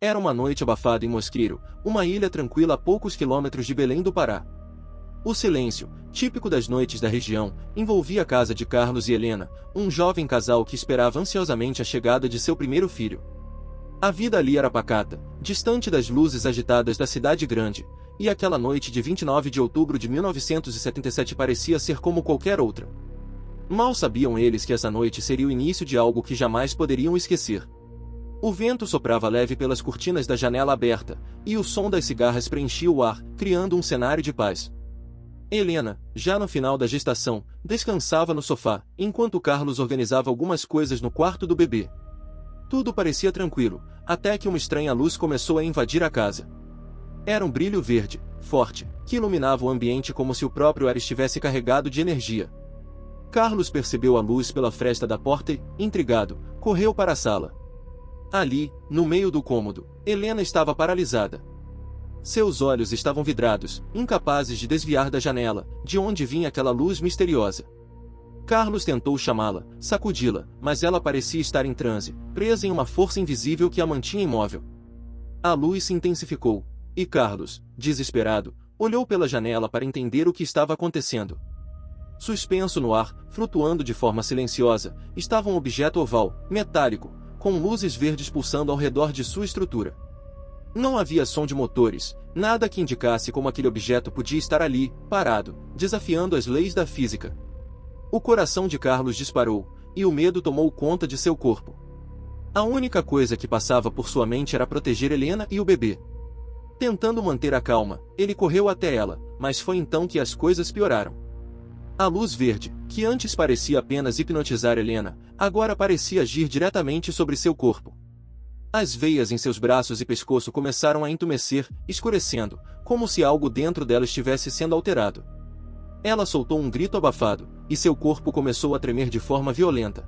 Era uma noite abafada em Mosqueiro, uma ilha tranquila a poucos quilômetros de Belém do Pará. O silêncio, típico das noites da região, envolvia a casa de Carlos e Helena, um jovem casal que esperava ansiosamente a chegada de seu primeiro filho. A vida ali era pacata, distante das luzes agitadas da cidade grande, e aquela noite de 29 de outubro de 1977 parecia ser como qualquer outra. Mal sabiam eles que essa noite seria o início de algo que jamais poderiam esquecer. O vento soprava leve pelas cortinas da janela aberta, e o som das cigarras preenchia o ar, criando um cenário de paz. Helena, já no final da gestação, descansava no sofá, enquanto Carlos organizava algumas coisas no quarto do bebê. Tudo parecia tranquilo, até que uma estranha luz começou a invadir a casa. Era um brilho verde, forte, que iluminava o ambiente como se o próprio ar estivesse carregado de energia. Carlos percebeu a luz pela fresta da porta e, intrigado, correu para a sala. Ali, no meio do cômodo, Helena estava paralisada. Seus olhos estavam vidrados, incapazes de desviar da janela, de onde vinha aquela luz misteriosa. Carlos tentou chamá-la, sacudi-la, mas ela parecia estar em transe, presa em uma força invisível que a mantinha imóvel. A luz se intensificou, e Carlos, desesperado, olhou pela janela para entender o que estava acontecendo. Suspenso no ar, flutuando de forma silenciosa, estava um objeto oval, metálico, com luzes verdes pulsando ao redor de sua estrutura. Não havia som de motores, nada que indicasse como aquele objeto podia estar ali, parado, desafiando as leis da física. O coração de Carlos disparou, e o medo tomou conta de seu corpo. A única coisa que passava por sua mente era proteger Helena e o bebê. Tentando manter a calma, ele correu até ela, mas foi então que as coisas pioraram. A luz verde, que antes parecia apenas hipnotizar Helena, agora parecia agir diretamente sobre seu corpo. As veias em seus braços e pescoço começaram a entumecer, escurecendo, como se algo dentro dela estivesse sendo alterado. Ela soltou um grito abafado, e seu corpo começou a tremer de forma violenta.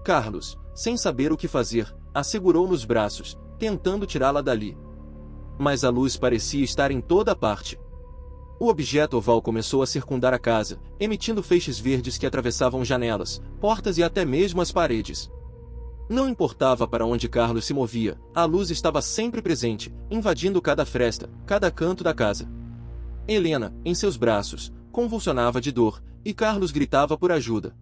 Carlos, sem saber o que fazer, a segurou nos braços, tentando tirá-la dali. Mas a luz parecia estar em toda parte. O objeto oval começou a circundar a casa, emitindo feixes verdes que atravessavam janelas, portas e até mesmo as paredes. Não importava para onde Carlos se movia, a luz estava sempre presente, invadindo cada fresta, cada canto da casa. Helena, em seus braços, convulsionava de dor, e Carlos gritava por ajuda.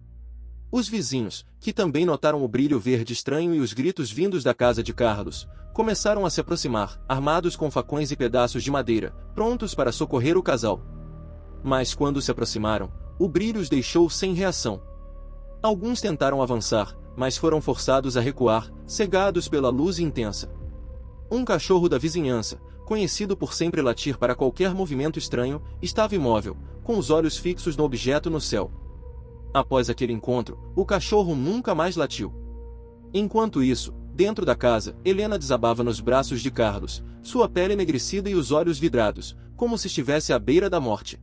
Os vizinhos, que também notaram o brilho verde estranho e os gritos vindos da casa de Carlos, começaram a se aproximar, armados com facões e pedaços de madeira, prontos para socorrer o casal. Mas quando se aproximaram, o brilho os deixou sem reação. Alguns tentaram avançar, mas foram forçados a recuar, cegados pela luz intensa. Um cachorro da vizinhança, conhecido por sempre latir para qualquer movimento estranho, estava imóvel, com os olhos fixos no objeto no céu. Após aquele encontro, o cachorro nunca mais latiu. Enquanto isso, dentro da casa, Helena desabava nos braços de Carlos, sua pele enegrecida e os olhos vidrados, como se estivesse à beira da morte.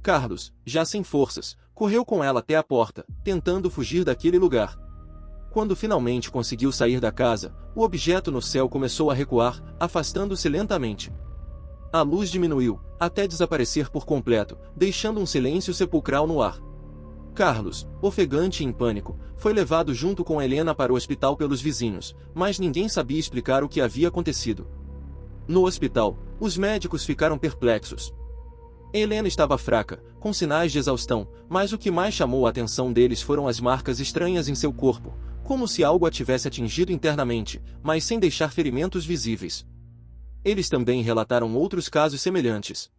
Carlos, já sem forças, correu com ela até a porta, tentando fugir daquele lugar. Quando finalmente conseguiu sair da casa, o objeto no céu começou a recuar, afastando-se lentamente. A luz diminuiu, até desaparecer por completo, deixando um silêncio sepulcral no ar. Carlos, ofegante e em pânico, foi levado junto com Helena para o hospital pelos vizinhos, mas ninguém sabia explicar o que havia acontecido. No hospital, os médicos ficaram perplexos. Helena estava fraca, com sinais de exaustão, mas o que mais chamou a atenção deles foram as marcas estranhas em seu corpo, como se algo a tivesse atingido internamente, mas sem deixar ferimentos visíveis. Eles também relataram outros casos semelhantes.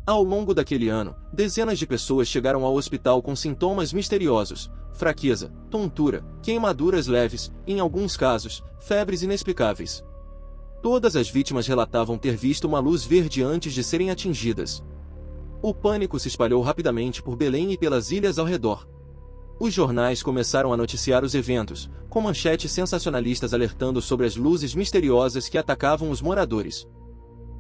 Ao longo daquele ano, dezenas de pessoas chegaram ao hospital com sintomas misteriosos, fraqueza, tontura, queimaduras leves, e em alguns casos, febres inexplicáveis. Todas as vítimas relatavam ter visto uma luz verde antes de serem atingidas. O pânico se espalhou rapidamente por Belém e pelas ilhas ao redor. Os jornais começaram a noticiar os eventos, com manchetes sensacionalistas alertando sobre as luzes misteriosas que atacavam os moradores.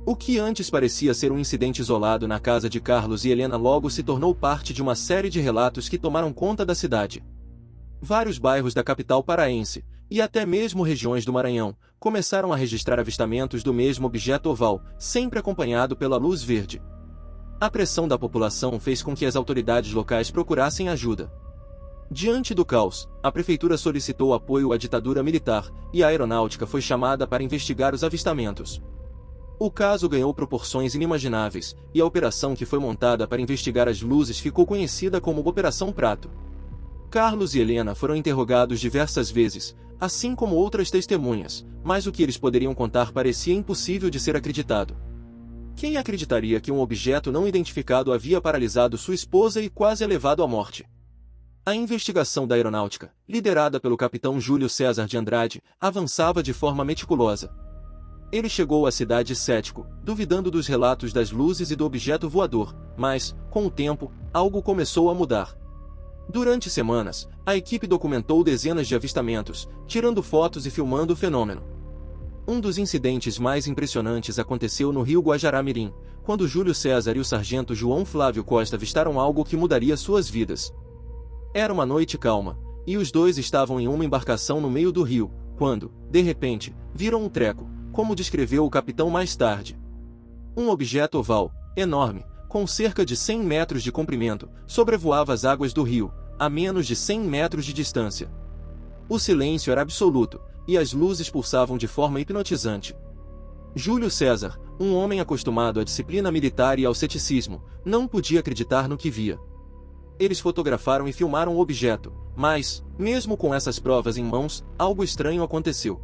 O que antes parecia ser um incidente isolado na casa de Carlos e Helena logo se tornou parte de uma série de relatos que tomaram conta da cidade. Vários bairros da capital paraense, e até mesmo regiões do Maranhão, começaram a registrar avistamentos do mesmo objeto oval, sempre acompanhado pela luz verde. A pressão da população fez com que as autoridades locais procurassem ajuda. Diante do caos, a prefeitura solicitou apoio à ditadura militar, e a aeronáutica foi chamada para investigar os avistamentos. O caso ganhou proporções inimagináveis, e a operação que foi montada para investigar as luzes ficou conhecida como Operação Prato. Carlos e Helena foram interrogados diversas vezes, assim como outras testemunhas, mas o que eles poderiam contar parecia impossível de ser acreditado. Quem acreditaria que um objeto não identificado havia paralisado sua esposa e quase a levado à morte? A investigação da aeronáutica, liderada pelo capitão Júlio César de Andrade, avançava de forma meticulosa. Ele chegou à cidade cético, duvidando dos relatos das luzes e do objeto voador, mas, com o tempo, algo começou a mudar. Durante semanas, a equipe documentou dezenas de avistamentos, tirando fotos e filmando o fenômeno. Um dos incidentes mais impressionantes aconteceu no rio Guajará-Mirim, quando Júlio César e o sargento João Flávio Costa avistaram algo que mudaria suas vidas. Era uma noite calma, e os dois estavam em uma embarcação no meio do rio, quando, de repente, viram um treco, como descreveu o capitão mais tarde. Um objeto oval, enorme, com cerca de 100 metros de comprimento, sobrevoava as águas do rio, a menos de 100 metros de distância. O silêncio era absoluto, e as luzes pulsavam de forma hipnotizante. Júlio César, um homem acostumado à disciplina militar e ao ceticismo, não podia acreditar no que via. Eles fotografaram e filmaram o objeto, mas, mesmo com essas provas em mãos, algo estranho aconteceu.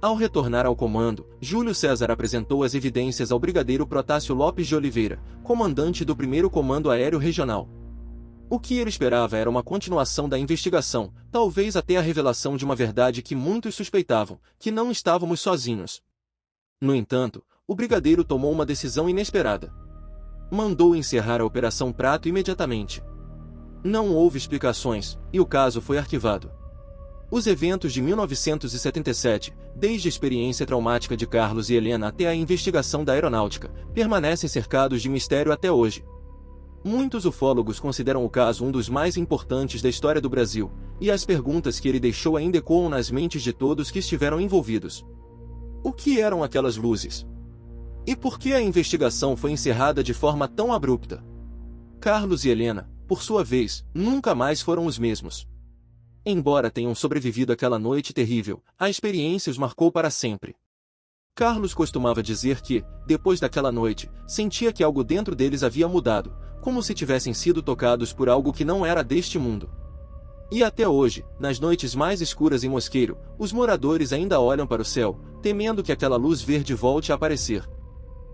Ao retornar ao comando, Júlio César apresentou as evidências ao brigadeiro Protásio Lopes de Oliveira, comandante do 1º Comando Aéreo Regional. O que ele esperava era uma continuação da investigação, talvez até a revelação de uma verdade que muitos suspeitavam, que não estávamos sozinhos. No entanto, o brigadeiro tomou uma decisão inesperada. Mandou encerrar a Operação Prato imediatamente. Não houve explicações, e o caso foi arquivado. Os eventos de 1977, desde a experiência traumática de Carlos e Helena até a investigação da aeronáutica, permanecem cercados de mistério até hoje. Muitos ufólogos consideram o caso um dos mais importantes da história do Brasil, e as perguntas que ele deixou ainda ecoam nas mentes de todos que estiveram envolvidos. O que eram aquelas luzes? E por que a investigação foi encerrada de forma tão abrupta? Carlos e Helena, por sua vez, nunca mais foram os mesmos. Embora tenham sobrevivido àquela noite terrível, a experiência os marcou para sempre. Carlos costumava dizer que, depois daquela noite, sentia que algo dentro deles havia mudado, como se tivessem sido tocados por algo que não era deste mundo. E até hoje, nas noites mais escuras em Mosqueiro, os moradores ainda olham para o céu, temendo que aquela luz verde volte a aparecer.